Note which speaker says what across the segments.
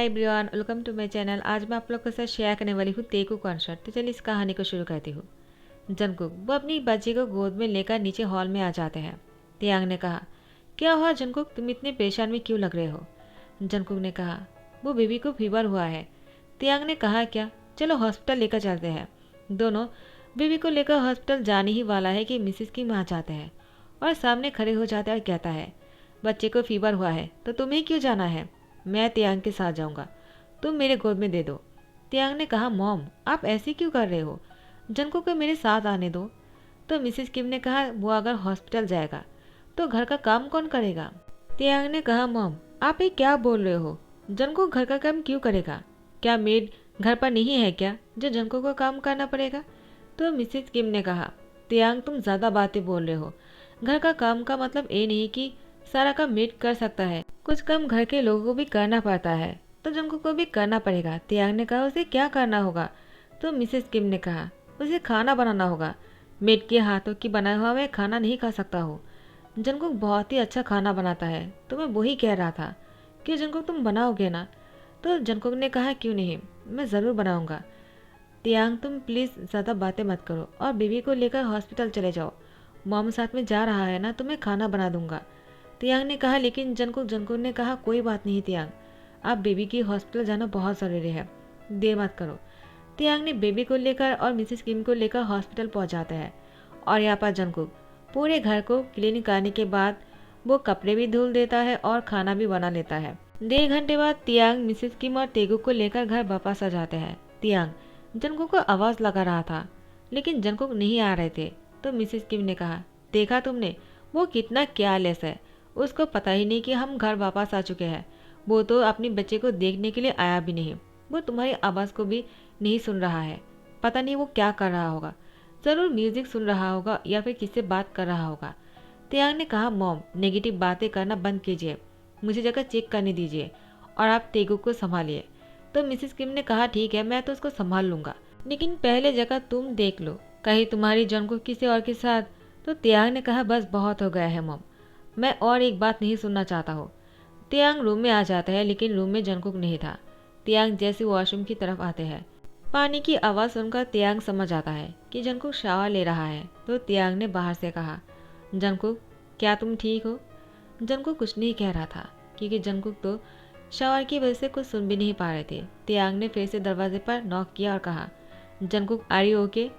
Speaker 1: Hi everyone, welcome to my channel. आज मैं आप लोग के साथ शेयर करने वाली हूँ तेकू कॉन्सर्ट। तो चलिए इस कहानी को शुरू करती हूँ। जंगकुक वो अपनी बच्ची को गोद में लेकर नीचे हॉल में आ जाते हैं। तियांग ने कहा, क्या हुआ जंगकुक, तुम इतने परेशान में क्यों लग रहे हो? जंगकुक ने कहा, वो बेबी को फीवर हुआ है। तियांग ने कहा, क्या? चलो हॉस्पिटल लेकर चलते हैं। दोनों बेबी को लेकर हॉस्पिटल जाने ही वाला है कि मिसिस की माँ जाते हैं और सामने खड़े हो जाते हैं और कहता है, बच्चे को फीवर हुआ है तो तुम्हें क्यों जाना है? मैं तियांग के साथ जाऊंगा, तुम मेरे गोद में दे दो। तियांग ने कहा, मॉम आप ऐसे क्यों कर रहे हो, जनको को मेरे साथ आने दो। तो मिसेस किम ने कहा, वो अगर हॉस्पिटल जाएगा तो घर का काम कौन करेगा? तियांग ने कहा, मॉम आप ये क्या बोल रहे हो, जनको घर का काम क्यों करेगा? क्या मेड घर पर नहीं है क्या जो जनको को काम करना पड़ेगा? तो मिसेस किम ने कहा, तियांग तुम ज़्यादा बातें बोल रहे हो। घर का काम का मतलब ये नहीं कि सारा काम मेड कर सकता है, कुछ काम घर के लोगों को भी करना पड़ता है, तो जंको को भी करना पड़ेगा। तियांग ने कहा, उसे क्या करना होगा? तो मिसेस किम ने कहा, उसे खाना बनाना होगा। मेड के हाथों की बनाया हुआ मैं खाना नहीं खा सकता हूँ। जंकुक बहुत ही अच्छा खाना बनाता है, तो मैं वही कह रहा था कि जंकुक तुम बनाओगे ना? तो जंकुक ने कहा, क्यों नहीं, मैं ज़रूर बनाऊंगा। तियांग तुम प्लीज़ ज़्यादा बातें मत करो और बेबी को लेकर हॉस्पिटल चले जाओ। मॉम साथ में जा रहा है ना, तो मैं खाना बना दूंगा। तियांग ने कहा, लेकिन जंकुक ने कहा, कोई बात नहीं तियांग, आप बेबी की हॉस्पिटल जाना बहुत ज़रूरी है, देर मत करो। तियांग ने बेबी को लेकर और मिसेस किम को लेकर हॉस्पिटल पहुंच जाता है और यहाँ पर जंकुक पूरे घर को क्लीन करने के बाद वो कपड़े भी धुल देता है और खाना भी बना लेता है। 1.5 घंटे बाद तियांग मिसेस किम और तेगुक को लेकर घर वापस आ जाते हैं। तियांग जंकुक को आवाज़ लगा रहा था, लेकिन जंकुक नहीं आ रहे थे। तो मिसेस किम ने कहा, देखा तुमने, वो कितना केयरलेस है, उसको पता ही नहीं कि हम घर वापस आ चुके हैं। वो तो अपने बच्चे को देखने के लिए आया भी नहीं, वो तुम्हारी आवाज़ को भी नहीं सुन रहा है। पता नहीं वो क्या कर रहा होगा, ज़रूर म्यूजिक सुन रहा होगा या फिर किससे बात कर रहा होगा। तियांग ने कहा, मॉम नेगेटिव बातें करना बंद कीजिए, मुझे जगह चेक करने दीजिए और आप तेगु को संभालिए। तो मिसेस किम ने कहा, ठीक है, मैं तो उसको संभाल लूंगा, लेकिन पहले जगह तुम देख लो, कहीं तुम्हारी जन को किसी और के साथ। तो तियांग ने कहा, बस बहुत हो गया है मॉम, मैं और एक बात नहीं सुनना चाहता हूँ। तियांग रूम में आ जाता है, लेकिन रूम में जंकुक नहीं था। तियांग जैसे वॉशरूम की तरफ आते हैं, पानी की आवाज़ सुनकर तियांग समझ आता है कि जंकुक शावर ले रहा है। तो तियांग ने बाहर से कहा, जंकुक क्या तुम ठीक हो? जंकुक कुछ नहीं कह रहा था, क्योंकि जंकुक तो शावर की वजह से कुछ सुन भी नहीं पा रहे थे। तियांग ने फिर से दरवाजे पर नॉक किया और कहा, Jungkook are you okay?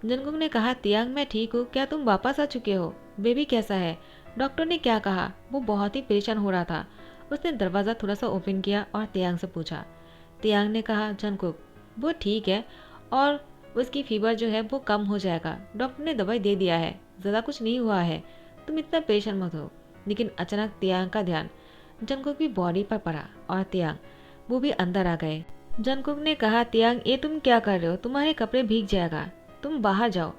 Speaker 1: Jungkook ने कहा, तियांग मैं ठीक हूँ, क्या तुम वापस आ चुके हो? बेबी कैसा है? डॉक्टर ने क्या कहा? वो बहुत ही परेशान हो रहा था। उसने दरवाज़ा थोड़ा सा ओपन किया और तियांग से पूछा। तियांग ने कहा, जंकुक वो ठीक है और उसकी फीवर जो है वो कम हो जाएगा, डॉक्टर ने दवाई दे दिया है, ज़्यादा कुछ नहीं हुआ है, तुम इतना परेशान मत हो। लेकिन अचानक तियांग का ध्यान जंकुक की बॉडी पर पड़ा और तियांग वो भी अंदर आ गए। जंकुक ने कहा, तियांग ये तुम क्या कर रहे हो, तुम्हारे कपड़े भीग जाएगा, तुम बाहर जाओ।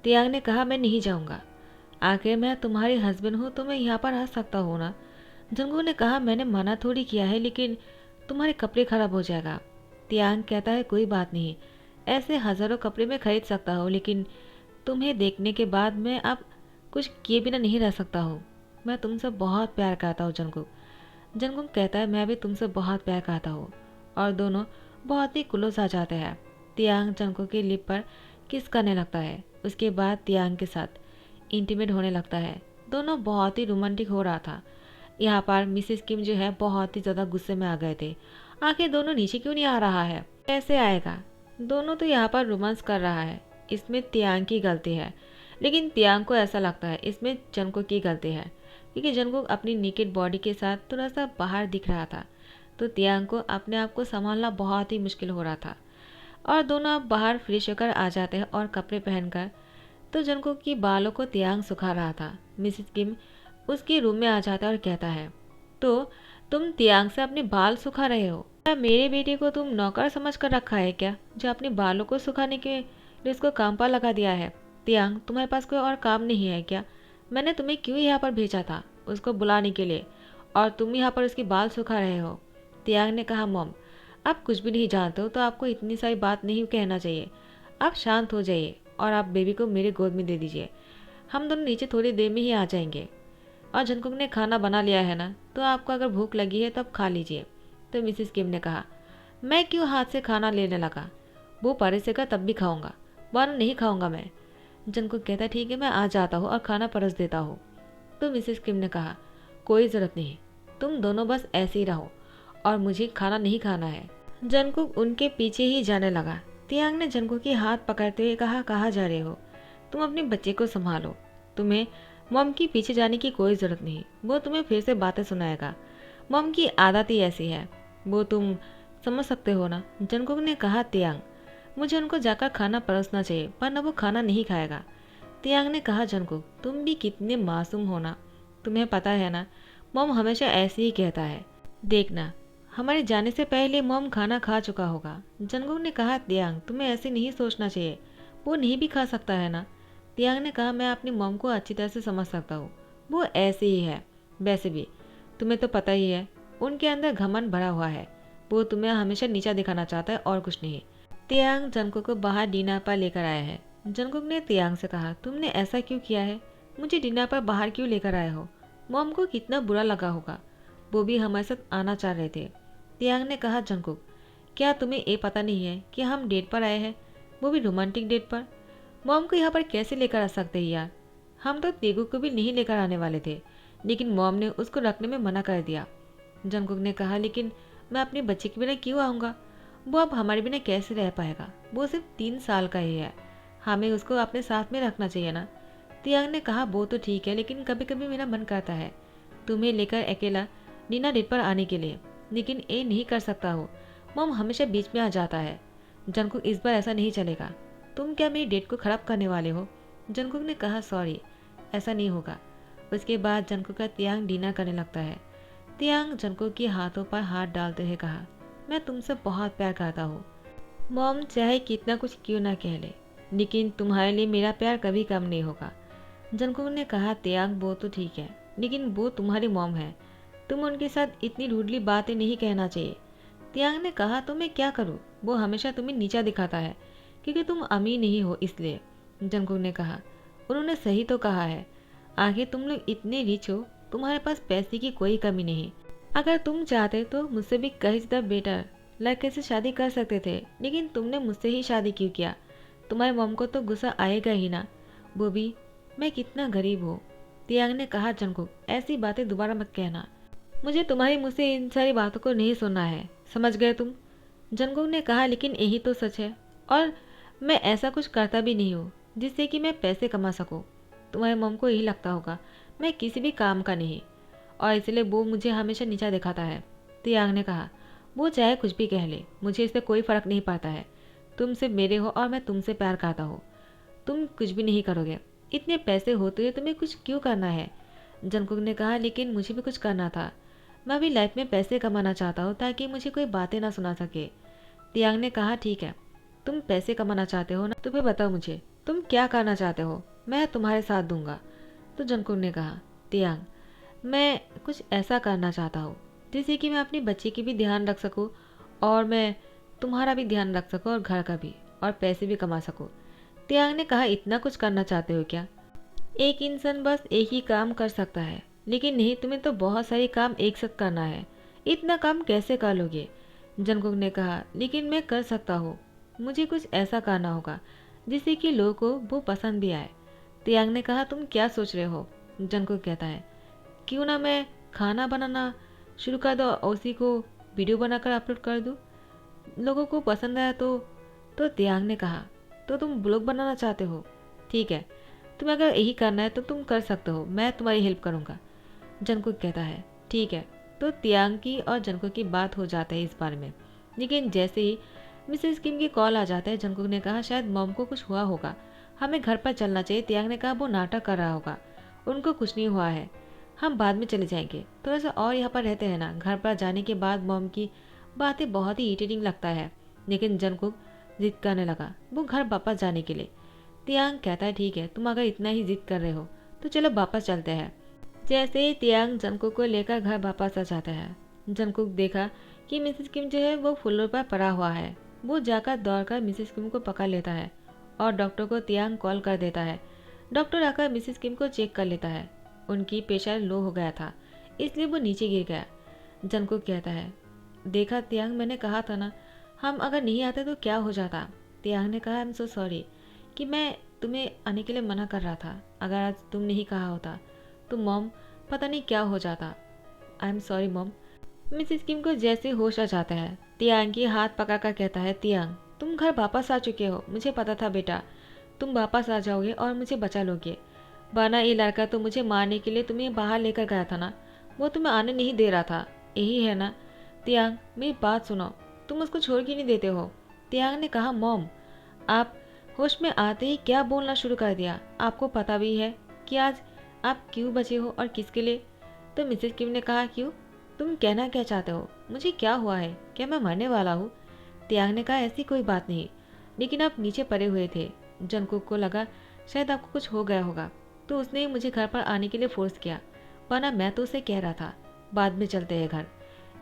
Speaker 1: तियांग ने कहा, मैं नहीं जाऊंगा, आखिर मैं तुम्हारी हस्बैंड हूँ तो मैं यहाँ पर आ सकता हूँ ना। जंकुक ने कहा, मैंने मना थोड़ी किया है, लेकिन तुम्हारे कपड़े खराब हो जाएगा। तियांग कहता है, कोई बात नहीं, ऐसे हज़ारों कपड़े मैं खरीद सकता हूँ, लेकिन तुम्हें देखने के बाद मैं अब कुछ किए बिना नहीं रह सकता हूँ। मैं तुमसे बहुत प्यार करता हूँ जंकुक। जंकुक कहता है, मैं भी तुमसे बहुत प्यार करता हूँ, और दोनों बहुत ही क्लोज आ जाते हैं। तियांग जंकुक की लिप पर किस करने लगता है, उसके बाद तियांग के साथ इंटीमेट होने लगता है। दोनों बहुत ही रोमांटिक हो रहा था। यहाँ पर मिसेस किम जो है बहुत ही ज़्यादा गुस्से में आ गए थे। आखिर दोनों नीचे क्यों नहीं आ रहा है, कैसे आएगा? दोनों तो यहाँ पर रोमांस कर रहा है, इसमें तियांग की गलती है। लेकिन तियांग को ऐसा लगता है इसमें जंकुक की गलती है, क्योंकि जंकुक अपनी नेकेड बॉडी के साथ थोड़ा सा बाहर दिख रहा था, तो तियांग को अपने आप को संभालना बहुत ही मुश्किल हो रहा था। और दोनों अब बाहर फ्रेश होकर आ जाते हैं और कपड़े पहनकर। तो जंकुक की बालों को तियांग सुखा रहा था। मिसेस किम उसके रूम में आ जाता है और कहता है, तो तुम तियांग से अपने बाल सुखा रहे हो? क्या मेरे बेटे को तुम नौकर समझ कर रखा है क्या, जो अपने बालों को सुखाने के लिए उसको काम पर लगा दिया है? तियांग तुम्हारे पास कोई और काम नहीं है क्या? मैंने तुम्हें क्यों यहाँ पर भेजा था, उसको बुलाने के लिए, और तुम यहाँ पर उसके बाल सुखा रहे हो? तियांग ने कहा, मॉम आप कुछ भी नहीं जानते हो तो आपको इतनी सारी बात नहीं कहना चाहिए, आप शांत हो जाइए और आप बेबी को मेरे गोद में दे दीजिए, हम दोनों नीचे थोड़ी देर में ही आ जाएंगे। और जंकुक ने खाना बना लिया है ना, तो आपको अगर भूख लगी है तो आप खा लीजिए। तो मिसेस किम ने कहा, मैं क्यों हाथ से खाना लेने लगा? वो परोसेगा तब भी खाऊंगा, वरना नहीं खाऊंगा मैं। जंगकुक कहता ठीक है, मैं आ जाता हूँ और खाना परोस देता हूँ। तो मिसेस किम ने कहा कोई ज़रूरत नहीं, तुम दोनों बस ऐसे ही रहो और मुझे खाना नहीं खाना है। जंगकुक उनके पीछे ही जाने लगा। तियांग ने जंगकुक की हाथ पकड़ते हुए कहा कहाँ जा रहे हो? तुम अपने बच्चे को संभालो, तुम्हें मॉम के पीछे जाने की कोई ज़रूरत नहीं, वो तुम्हें फिर से बातें सुनाएगा। मॉम की आदत ही ऐसी है, वो तुम समझ सकते हो ना। जंगकुक ने कहा तियांग, मुझे उनको जाकर खाना परोसना चाहिए, पर न वो खाना नहीं खाएगा। तियांग ने कहा जंगकुक, तुम भी कितने मासूम हो ना, तुम्हें पता है ना मॉम हमेशा ऐसे ही कहता है। देखना हमारे जाने से पहले मॉम खाना खा चुका होगा। जंगकुक ने कहा तियांग, तुम्हें ऐसे नहीं सोचना चाहिए, वो नहीं भी खा सकता है ना। तियांग ने कहा मैं अपनी मॉम को अच्छी तरह से समझ सकता हूँ, वो ऐसे ही है। वैसे भी तुम्हें तो पता ही है, उनके अंदर घमंड भरा हुआ है, वो तुम्हें हमेशा नीचा दिखाना चाहता है और कुछ नहीं। तियांग जंगकुक को बाहर डिनर पर लेकर आया है। जंगकुक ने तियांग से कहा तुमने ऐसा क्यों किया है, मुझे डिनर पर बाहर क्यों लेकर आए हो? मॉम को कितना बुरा लगा होगा, वो भी हमारे साथ आना चाह रहे थे। तियांग ने कहा जंगकुक, क्या तुम्हें ये पता नहीं है कि हम डेट पर आए हैं, वो भी रोमांटिक डेट पर? मॉम को यहाँ पर कैसे लेकर आ सकते हैं यार? हम तो तेगू को भी नहीं लेकर आने वाले थे, लेकिन मॉम ने उसको रखने में मना कर दिया। जंगकुक ने कहा लेकिन मैं अपने बच्चे के बिना क्यों आऊँगा? वो अब हमारे बिना कैसे रह पाएगा? वो सिर्फ 3 साल का ही है, हमें उसको अपने साथ में रखना चाहिए ना। तियांग ने कहा वो तो ठीक है, लेकिन कभी कभी मेरा मन करता है तुम्हें लेकर अकेला नीना डेट पर आने के लिए, लेकिन ये नहीं कर सकता हो, मॉम हमेशा बीच में आ जाता है। जंगकुक इस बार ऐसा नहीं चलेगा, तुम क्या मेरी डेट को खराब करने वाले हो? जंगकुक ने कहा सॉरी, ऐसा नहीं होगा। उसके बाद जंगकुक का तियांग डिनर करने लगता है। तियांग जंगकुक के हाथों पर हाथ डालते हुए कहा मैं तुमसे बहुत प्यार करता हूँ, मॉम चाहे कितना कुछ क्यों ना कह ले, लेकिन तुम्हारे लिए मेरा प्यार कभी कम नहीं होगा। जंगकुक ने कहा तियांग वो तो ठीक है, लेकिन वो तुम्हारी मॉम है, तुम उनके साथ इतनी रूडली बातें नहीं कहना चाहिए। तियांग ने कहा तो मैं क्या करूँ, वो हमेशा तुम्हें नीचा दिखाता है क्योंकि तुम अमीर नहीं हो इसलिए। जंगकुक ने कहा उन्होंने सही तो कहा है, आगे तुम लोग इतने रिच हो, तुम्हारे पास पैसे की कोई कमी नहीं। अगर तुम चाहते तो मुझसे भी कहीं ज़्यादा बेटर लड़के से शादी कर सकते थे, लेकिन तुमने मुझसे ही शादी क्यों किया? तुम्हारे मॉम को तो गुस्सा आएगा ही ना, वो भी मैं कितना गरीब हूँ। तियांग ने कहा जंगकुक ऐसी बातें दोबारा मत कहना, मुझे तुम्हारी मुझसे इन सारी बातों को नहीं सुनना है, समझ गए तुम? जंगकुक ने कहा लेकिन यही तो सच है, और मैं ऐसा कुछ करता भी नहीं हूँ जिससे कि मैं पैसे कमा सकूँ। तुम्हारे मॉम को यही लगता होगा मैं किसी भी काम का नहीं, और इसलिए वो मुझे हमेशा नीचा दिखाता है। तियांग ने कहा वो चाहे कुछ भी कह ले, मुझे इससे कोई फ़र्क नहीं पड़ता है, तुम सिर्फ मेरे हो और मैं तुमसे प्यार करता हूँ, तुम कुछ भी नहीं करोगे, इतने पैसे होते हुए तुम्हें कुछ क्यों करना है? जंगकुक ने कहा लेकिन मुझे भी कुछ करना था, मैं भी लाइफ में पैसे कमाना चाहता हूँ ताकि मुझे कोई बातें ना सुना सके। तियांग ने कहा ठीक है, तुम पैसे कमाना चाहते हो ना, तुम्हें बताओ मुझे तुम क्या करना चाहते हो, मैं तुम्हारे साथ दूंगा। तो जंगकुक ने कहा तियांग मैं कुछ ऐसा करना चाहता हूँ जिससे कि मैं अपनी बच्ची की भी ध्यान रख सकूँ, और मैं तुम्हारा भी ध्यान रख सकूँ और घर का भी, और पैसे भी कमा सकूँ। तियांग ने कहा इतना कुछ करना चाहते हो क्या? एक इंसान बस एक ही काम कर सकता है, लेकिन नहीं तुम्हें तो बहुत सारे काम एक साथ करना है, इतना काम कैसे कर लोगे? जंगकुक ने कहा लेकिन मैं कर सकता हूँ, मुझे कुछ ऐसा करना होगा जिससे कि लोगों को वो पसंद भी आए। तियांग ने कहा तुम क्या सोच रहे हो? जंगकुक कहता है क्यों ना मैं खाना बनाना शुरू कर दो और उसी को वीडियो बनाकर अपलोड कर दूँ, लोगों को पसंद आया तो तियांग ने कहा तो तुम ब्लॉग बनाना चाहते हो? ठीक है, तुम्हें अगर यही करना है तो तुम कर सकते हो, मैं तुम्हारी हेल्प करूँगा। जंगकुक कहता है ठीक है। तो तियांग की और जंगकुक की बात हो जाता है इस बारे में, लेकिन जैसे ही मिसेस किम की कॉल आ जाता है, जंगकुक ने कहा शायद मॉम को कुछ हुआ होगा, हमें घर पर चलना चाहिए। तियांग ने कहा वो नाटक कर रहा होगा, उनको कुछ नहीं हुआ है, हम बाद में चले जाएंगे, थोड़ा सा और यहाँ पर रहते हैं ना। घर पर जाने के बाद मॉम की बातें बहुत ही इरिटेटिंग लगता है, लेकिन जंगकुक जिद करने लगा वो घर वापस जाने के लिए। तियांग कहता है ठीक है, तुम अगर इतना ही जिद कर रहे हो तो चलो वापस चलते हैं। जैसे ही तियांग जंगकुक को लेकर घर वापस आ जाता है, जंगकुक देखा कि मिसेस किम जो है वो फ्लोर पर पड़ा हुआ है। वो जाकर दौड़कर मिसेस किम को पकड़ लेता है और डॉक्टर को तियांग कॉल कर देता है। डॉक्टर आकर मिसेस किम को चेक कर लेता है, उनकी प्रेशर लो हो गया था इसलिए वो नीचे गिर गया। जंगकुक कहता है देखा तियांग, मैंने कहा था ना, हम अगर नहीं आते तो क्या हो जाता। तियांग ने कहा, आई एम सो सॉरी कि मैं तुम्हें आने के लिए मना कर रहा था। अगर आज तुम नहीं कहा होता तो मॉम पता नहीं क्या हो जाता। I am sorry mom. Mrs Kim को जैसे होश आ जाता है, तियांग की हाथ पकड़कर कहता है, तियांग तुम घर वापस आ चुके हो। मुझे पता था बेटा तुम वापस आ जाओगे और मुझे बचा लोगे, वरना ये लड़का तो मुझे मारने के लिए तुम्हें बाहर लेकर गया था ना, वो तुम्हें आने नहीं दे रहा था, यही है ना। तियांग मेरी बात सुनो, तुम उसको छोड़ क्यों नहीं देते हो। तियांग ने कहा, मॉम आप होश में आते ही क्या बोलना शुरू कर दिया। आपको पता भी है कि आज आप क्यों बचे हो और किसके लिए। तो मिसेस किम ने कहा, क्यों, तुम कहना क्या चाहते हो, मुझे क्या हुआ है, क्या मैं मरने वाला हूँ। तियांग ने कहा, ऐसी कोई बात नहीं, लेकिन आप नीचे पड़े हुए थे। जंगकुक को लगा शायद आपको कुछ हो गया होगा, तो उसने ही मुझे घर पर आने के लिए फोर्स किया, वरना मैं तो उसे कह रहा था बाद में चलते हैं घर।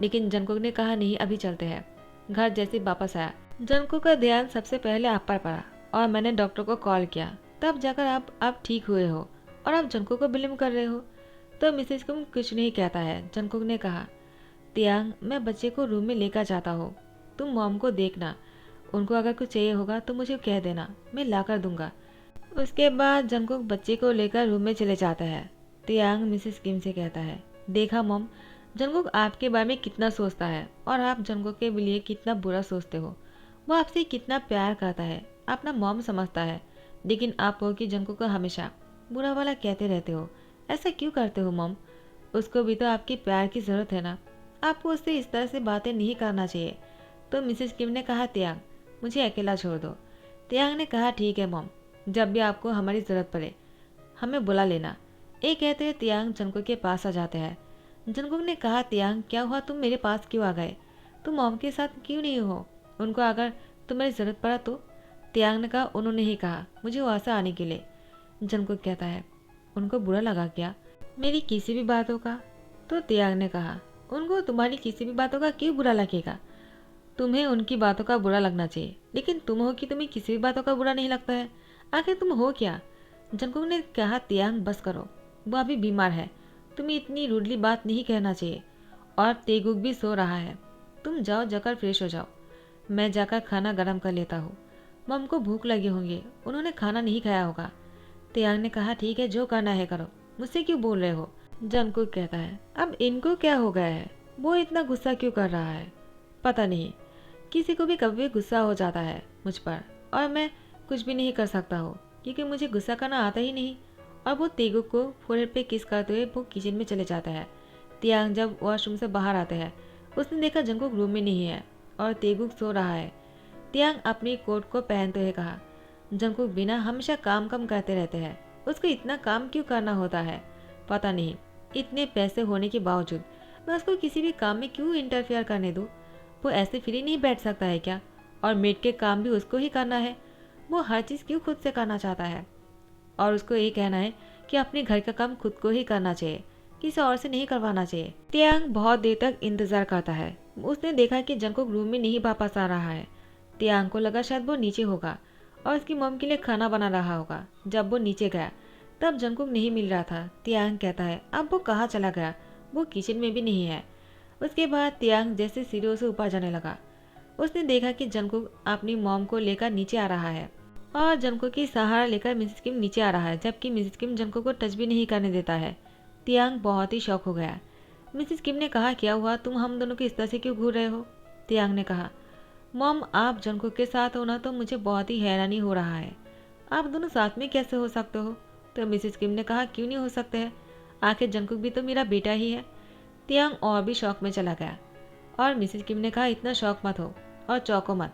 Speaker 1: लेकिन जंगकुक ने कहा, नहीं अभी चलते हैं। घर जैसे वापस आया, जंगकुक का ध्यान सबसे पहले आप पर पड़ा और मैंने डॉक्टर को कॉल किया, तब जाकर आप ठीक हुए हो और आप जंगकुक को ब्लेम कर रहे हो। तो मिसेस किम कुछ नहीं कहता है। जंगकुक ने कहा, तियांग मैं बच्चे को रूम में लेकर जाता हूँ, तुम मॉम को देखना, उनको अगर कुछ चाहिए होगा तो मुझे कह देना, मैं ला कर दूंगा। उसके बाद जंगकुक बच्चे को लेकर रूम में चले जाता है। तियांग मिसेस किम से कहता है, देखा मॉम, जंगकुक आपके बारे में कितना सोचता है और आप जंगकुक के लिए कितना बुरा सोचते हो। वो आपसे कितना प्यार करता है, अपना मॉम समझता है, लेकिन आप हो कि जंगकुक को हमेशा बुरा वाला कहते रहते हो। ऐसा क्यों करते हो मॉम, उसको भी तो आपके प्यार की ज़रूरत है ना, आपको उससे इस तरह से बातें नहीं करना चाहिए। तो मिसेस किम ने कहा, तियांग मुझे अकेला छोड़ दो। तियांग ने कहा, ठीक है मॉम, जब भी आपको हमारी ज़रूरत पड़े हमें बुला लेना। ये कहते हुए तियांग जंगकुक के पास आ जाते हैं। जंगकुक ने कहा, तियांग क्या हुआ, तुम मेरे पास क्यों आ गए, तुम मॉम के साथ क्यों नहीं हो, उनको अगर तुम्हारी ज़रूरत पड़ा तो। तियांग ने कहा, उन्होंने ही कहा मुझे वहाँ से आने के लिए। जंगकुक कहता है, उनको बुरा लगा क्या मेरी किसी भी बातों का। तो तियांग ने कहा, उनको तुम्हारी किसी भी बातों का क्यों बुरा लगेगा, तुम्हें उनकी बातों का बुरा लगना चाहिए, लेकिन तुम हो कि तुम्हें किसी भी बातों का बुरा नहीं लगता है, आखिर तुम हो क्या। जंगकुक ने कहा, तियांग बस करो, वो अभी बीमार है, तुम्हें इतनी रूडली बात नहीं कहना चाहिए, और तेगुक भी सो रहा है, तुम जाओ जाकर फ्रेश हो जाओ, मैं जाकर खाना गर्म कर लेता हूँ, मम को भूख लगी होंगी, उन्होंने खाना नहीं खाया होगा। तियांग ने कहा, ठीक है जो करना है करो, मुझसे क्यों बोल रहे हो। जंगकुक कहता है, अब इनको क्या हो गया है, वो इतना गुस्सा क्यों कर रहा है, पता नहीं, किसी को भी कभी गुस्सा हो जाता है मुझ पर, और मैं कुछ भी नहीं कर सकता हूँ क्योंकि मुझे गुस्सा करना आता ही नहीं। और वो तेगुक को फोrehead पे किस करते हुए वो किचन में चले जाता है। तियांग जब वॉशरूम से बाहर आते हैं, उसने देखा जंगकुक रूम में नहीं है और तेगुक सो रहा है। तियांग अपनी कोट को पहनते हुए कहा, जंगकुक बिना हमेशा काम कम करते रहते हैं, उसको इतना काम क्यों करना होता है, पता नहीं, इतने पैसे होने के बावजूद मैं उसको किसी भी काम में क्यों इंटरफेयर करने दूँ। वो ऐसे फ्री नहीं बैठ सकता है क्या, और मेड के काम भी उसको ही करना है, वो हर चीज़ क्यों खुद से करना चाहता है, और उसको ये कहना है कि अपने घर का काम खुद को ही करना चाहिए, किसी और से नहीं करवाना चाहिए। तियांग बहुत देर तक इंतजार करता है। उसने देखा कि जंगकुक रूम में नहीं वापस आ रहा है। तियांग को लगा शायद वो नीचे होगा और उसकी मॉम के लिए खाना बना रहा होगा। जब वो नीचे गया तब जंगकुक नहीं मिल रहा था। तियांग कहता है, अब वो कहाँ चला गया, वो किचन में भी नहीं है। उसके बाद तियांग जैसे सीढ़ियों से ऊपर जाने लगा। उसने देखा कि जंगकुक अपनी मॉम को लेकर नीचे आ रहा है और जंगकुक की सहारा लेकर मिसेस किम नीचे आ रहा है, जबकि मिसेस किम जंगकुक को टच भी नहीं करने देता है। तियांग बहुत ही शौक हो गया। मिसेस किम ने कहा, क्या हुआ, तुम हम दोनों को इस तरह से क्यों घूर रहे हो। तियांग ने कहा, मॉम आप जंगकुक के साथ हो ना तो मुझे बहुत ही हैरानी हो रहा है, आप दोनों साथ में कैसे हो सकते हो। तो मिसेस किम ने कहा, क्यों नहीं हो सकते हैं, आखिर जंगकुक भी तो मेरा बेटा ही है। तियांग और भी शौक में चला गया और मिसेस किम ने कहा, इतना शौक मत हो और चौंको मत,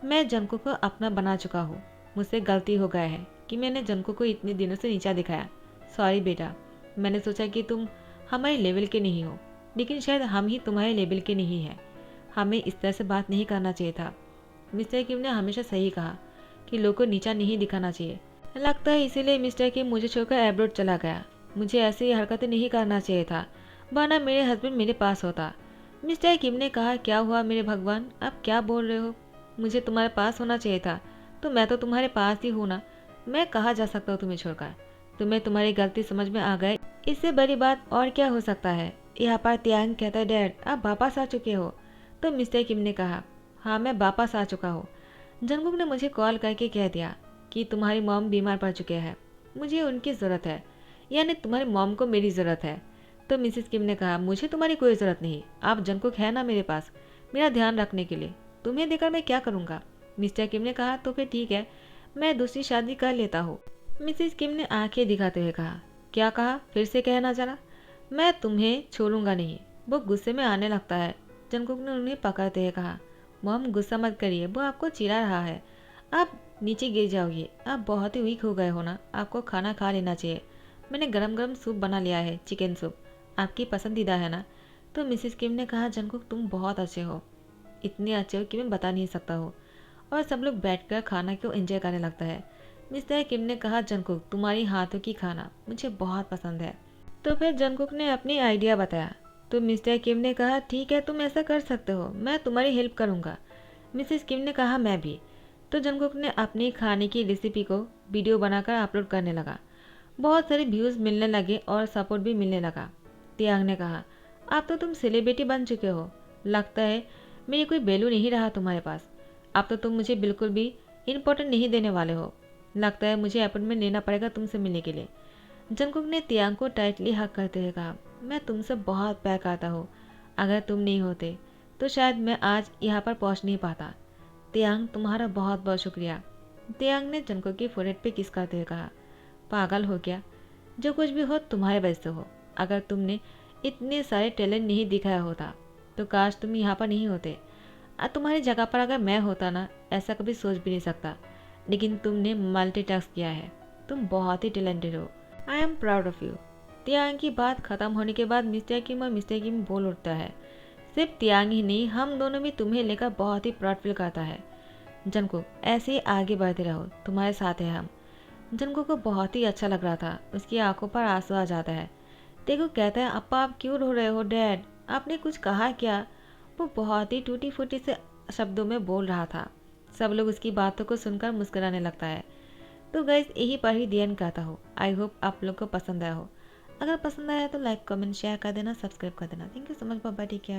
Speaker 1: मैं जंगकुक को अपना बना चुका हूँ, मुझसे गलती हो गया है कि मैंने जंगकुक को इतने दिनों से नीचा दिखाया। सॉरी बेटा, मैंने सोचा कि तुम हमारे लेवल के नहीं हो, लेकिन शायद हम ही तुम्हारे लेवल के नहीं हैं, हमें इस तरह से बात नहीं करना चाहिए था। मिस्टर किम ने हमेशा सही कहा कि लोगों को नीचा नहीं दिखाना चाहिए, लगता है इसीलिए मिस्टर किम मुझे छोड़कर एब्रोड चला गया। मुझे ऐसी हरकतें नहीं करना चाहिए था, वरना मेरे हस्बैंड मेरे पास होता। मिस्टर किम ने कहा, क्या हुआ मेरे भगवान, आप क्या बोल रहे हो, मुझे तुम्हारे पास होना चाहिए था, तो मैं तो तुम्हारे पास ही हूँ ना, मैं कहाँ जा सकता हूँ तुम्हें छोड़कर, तुम्हें तुम्हारी गलती समझ में आ गए, इससे बड़ी बात और क्या हो सकता है। यहाँ पर तियांग कहता है, डैड आप वापस आ चुके हो। तो मिस्टर किम ने कहा, हाँ मैं वापस आ चुका हूँ। जंगकुक ने मुझे कॉल करके कह दिया कि तुम्हारी मॉम बीमार पड़ चुके हैं, मुझे उनकी ज़रूरत है, यानी तुम्हारी मॉम को मेरी ज़रूरत है। तो मिसेस किम ने कहा, मुझे तुम्हारी कोई ज़रूरत नहीं, आप जंगकुक है ना मेरे पास मेरा ध्यान रखने के लिए, तुम्हें देकर मैं क्या करूँगा। मिस्टर किम ने कहा, तो फिर ठीक है, मैं दूसरी शादी कर लेता हूँ। मिसेस किम ने आंखें दिखाते हुए कहा, क्या कहा, फिर से कहना जरा। मैं तुम्हें छोड़ूंगा नहीं। वो गुस्से में आने लगता है। जंगकुक ने उन्हें पकड़ते हुए कहा, मॉम गुस्सा मत करिए, वो आपको चिढ़ा रहा है, आप नीचे गिर जाओगे, आप बहुत ही वीक हो गए हो ना, आपको खाना खा लेना चाहिए। मैंने गरम गरम सूप बना लिया है, चिकन सूप, आपकी पसंदीदा है ना। तो मिसेस किम ने कहा, जंगकुक तुम बहुत अच्छे हो, इतने अच्छे हो कि मैं बता नहीं सकता हूँ। और सब लोग बैठकर खाना को एंजॉय करने लगता है। मिस्टर किम ने कहा, जंगकुक तुम्हारी हाथों की खाना मुझे बहुत पसंद है। तो फिर जंगकुक ने अपनी आइडिया बताया। तो मिस्टर किम ने कहा, ठीक है तुम ऐसा कर सकते हो, मैं तुम्हारी हेल्प करूँगा। मिसेस किम ने कहा, मैं भी। तो जंगकुक ने अपनी खाने की रेसिपी को वीडियो बनाकर अपलोड करने लगा। बहुत सारे व्यूज़ मिलने लगे और सपोर्ट भी मिलने लगा। तियांग ने कहा, अब तो तुम सेलिब्रिटी बन चुके हो, लगता है मेरी कोई वैल्यू नहीं रहा तुम्हारे पास, अब तो तुम मुझे बिल्कुल भी इम्पोर्टेंट नहीं देने वाले हो, लगता है मुझे अपॉइंटमेंट लेना पड़ेगा तुमसे मिलने के लिए। जंगकुक ने तियांग को टाइटली हक करते हुए कहा, मैं तुमसे बहुत प्यार करता हूँ, अगर तुम नहीं होते तो शायद मैं आज यहाँ पर पहुँच नहीं पाता। तियांग तुम्हारा बहुत बहुत शुक्रिया। तियांग ने जंगकुक की फोrehead पे किस करते हुए कहा, पागल हो गया, जो कुछ भी हो तुम्हारे वजह से हो, अगर तुमने इतने सारे टैलेंट नहीं दिखाया होता तो काश तुम यहाँ पर नहीं होते। तुम्हारी जगह पर अगर मैं होता ना, ऐसा कभी सोच भी नहीं सकता, लेकिन तुमने मल्टीटास्क किया है, तुम बहुत ही टैलेंटेड हो, I am proud of you. तियांग की बात खत्म होने के बाद मिस्टर किम और मिस्टर किम बोल उठता है, सिर्फ तियांग ही नहीं, हम दोनों भी तुम्हें लेकर बहुत ही प्राउड फील करता है। जंगकुक ऐसे ही आगे बढ़ते रहो, तुम्हारे साथ है हम। जंगकुक को बहुत ही अच्छा लग रहा था, उसकी आंखों पर आंसू आ जाता है। देखो कहता है, अप्पा आप क्यों रो रहे हो डैड, आपने कुछ कहा क्या। वो बहुत ही टूटी फूटी से शब्दों में बोल रहा था। सब लोग उसकी बातों को सुनकर मुस्कुराने लगता है। तो गाइस यही पर ही दी एंड कहता हूँ। आई होप आप लोग को पसंद आया हो। अगर पसंद आया तो लाइक कमेंट शेयर कर देना, सब्सक्राइब कर देना। Thank you so much, bye bye, take care.